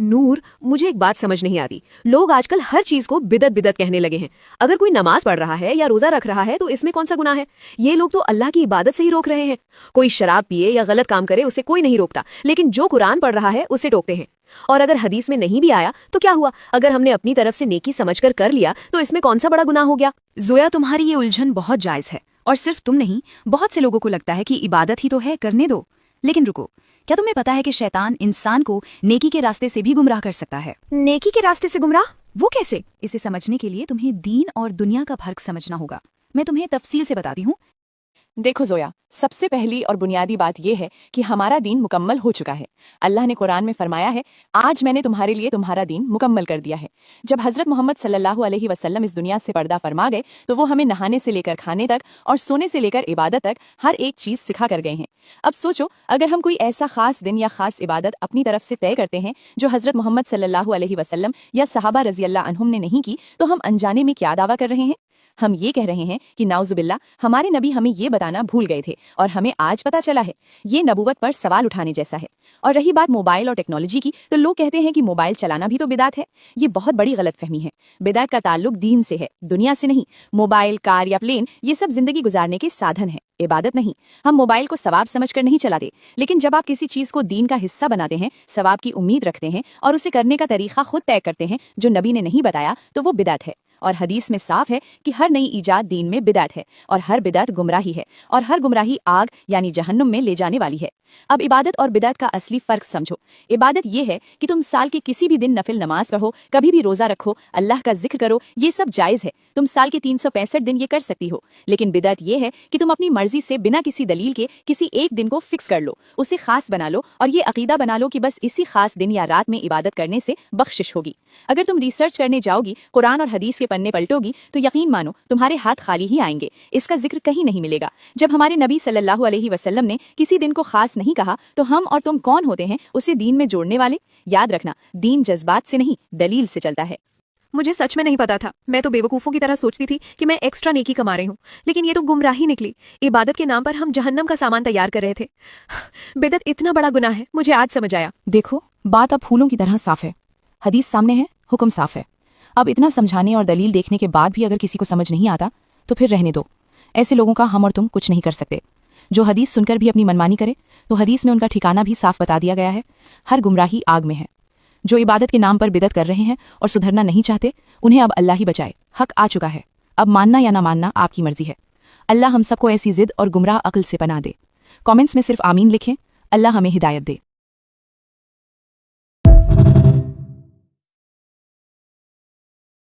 نور، مجھے ایک بات سمجھ نہیں آتی، لوگ آج کل ہر چیز کو بدعت بدعت کہنے لگے ہیں۔ اگر کوئی نماز پڑھ رہا ہے یا روزہ رکھ رہا ہے تو اس میں کون سا گناہ ہے؟ یہ لوگ تو اللہ کی عبادت سے ہی روک رہے ہیں۔ کوئی شراب پیے یا غلط کام کرے اسے کوئی نہیں روکتا، لیکن جو قرآن پڑھ رہا ہے اسے ٹوکتے ہیں۔ اور اگر حدیث میں نہیں بھی آیا تو کیا ہوا؟ اگر ہم نے اپنی طرف سے نیکی سمجھ کر لیا تو اس میں کون سا بڑا گناہ ہو گیا؟ زویا، تمہاری یہ الجھن بہت جائز ہے، اور صرف تم نہیں، بہت سے لوگوں کو لگتا ہے کہ عبادت ہی تو ہے، کرنے دو۔ لیکن رکو، کیا تمہیں پتا ہے کہ شیطان انسان کو نیکی کے راستے سے بھی گمراہ کر سکتا ہے؟ نیکی کے راستے سے گمراہ؟ وہ کیسے؟ اسے سمجھنے کے لیے تمہیں دین اور دنیا کا فرق سمجھنا ہوگا۔ میں تمہیں تفصیل سے بتاتی ہوں۔ دیکھو زویا، سب سے پہلی اور بنیادی بات یہ ہے کہ ہمارا دین مکمل ہو چکا ہے۔ اللہ نے قرآن میں فرمایا ہے، آج میں نے تمہارے لیے تمہارا دین مکمل کر دیا ہے۔ جب حضرت محمد صلی اللہ علیہ وسلم اس دنیا سے پردہ فرما گئے تو وہ ہمیں نہانے سے لے کر کھانے تک اور سونے سے لے کر عبادت تک ہر ایک چیز سکھا کر گئے ہیں۔ اب سوچو، اگر ہم کوئی ایسا خاص دن یا خاص عبادت اپنی طرف سے طے کرتے ہیں جو حضرت محمد صلی اللہ علیہ وسلم یا صحابہ رضی اللہ عنہم نے نہیں کی، تو ہم انجانے میں کیا دعویٰ کر رہے ہیں؟ ہم یہ کہہ رہے ہیں کہ نعوذ باللہ، ہمارے نبی ہمیں یہ بتانا بھول گئے تھے اور ہمیں آج پتہ چلا ہے۔ یہ نبوت پر سوال اٹھانے جیسا ہے۔ اور رہی بات موبائل اور ٹیکنالوجی کی، تو لوگ کہتے ہیں کہ موبائل چلانا بھی تو بدعت ہے۔ یہ بہت بڑی غلط فہمی ہے۔ بدعت کا تعلق دین سے ہے، دنیا سے نہیں۔ موبائل، کار یا پلین، یہ سب زندگی گزارنے کے سادھن ہیں، عبادت نہیں۔ ہم موبائل کو ثواب سمجھ کر نہیں چلاتے، لیکن جب آپ کسی چیز کو دین کا حصہ بناتے ہیں، ثواب کی امید رکھتے ہیں اور اسے کرنے کا طریقہ خود طے کرتے ہیں جو نبی نے نہیں بتایا، تو وہ بدعت ہے۔ اور حدیث میں صاف ہے کہ ہر نئی ایجاد دین میں بدعت ہے، اور ہر بدعت گمراہی ہے، اور ہر گمراہی آگ یعنی جہنم میں لے جانے والی ہے۔ اب عبادت اور بدعت کا اصلی فرق سمجھو۔ عبادت یہ ہے کہ تم سال کے کسی بھی دن نفل نماز پڑھو، کبھی بھی روزہ رکھو، اللہ کا ذکر کرو، یہ سب جائز ہے۔ تم سال کے 365 دن یہ کر سکتی ہو۔ لیکن بدعت یہ ہے کہ تم اپنی مرضی سے بنا کسی دلیل کے کسی ایک دن کو فکس کر لو، اسے خاص بنا لو اور یہ عقیدہ بنا لو کہ بس اسی خاص دن یا رات میں عبادت کرنے سے بخشش ہوگی۔ اگر تم ریسرچ کرنے جاؤ گی، قرآن اور حدیث کے پنے پلٹو گی، تو یقین مانو تمہارے ہاتھ خالی ہی آئیں گے۔ اس کا ذکر کہیں نہیں ملے گا۔ جب ہمارے نبی صلی اللہ علیہ وسلم نے کسی دن کو خاص نہیں کہا تو ہم اور تم کون ہوتے ہیں اسے دین میں جوڑنے والے؟ یاد رکھنا، دین جذبات سے نہیں، دلیل سے چلتا ہے۔ مجھے سچ میں نہیں پتا تھا، میں تو بیوقوفوں کی طرح سوچتی تھی کہ میں ایکسٹرا نیکی کما رہی ہوں، لیکن یہ تو گمراہی نکلی۔ عبادت کے نام پر ہم جہنم کا سامان تیار کر رہے تھے۔ بدعت اتنا بڑا گناہ ہے، مجھے آج سمجھ آیا۔ دیکھو، بات اب پھولوں کی طرح صاف ہے، حدیث سامنے ہے، حکم صاف ہے۔ اب اتنا سمجھانے اور دلیل دیکھنے کے بعد بھی اگر کسی کو سمجھ نہیں آتا تو پھر رہنے دو۔ ایسے لوگوں کا ہم اور تم کچھ نہیں کر سکتے۔ جو حدیث سن کر بھی اپنی منمانی کرے تو حدیث میں ان کا ٹھکانہ بھی صاف بتا دیا گیا ہے، ہر گمراہی آگ میں ہے۔ جو عبادت کے نام پر بدعت کر رہے ہیں اور سدھرنا نہیں چاہتے، انہیں اب اللہ ہی بچائے۔ حق آ چکا ہے، اب ماننا یا نہ ماننا آپ کی مرضی ہے۔ اللہ ہم سب کو ایسی ضد اور گمراہ عقل سے پناہ دے۔ کامنٹس میں صرف آمین لکھیں۔ اللہ ہمیں ہدایت دے۔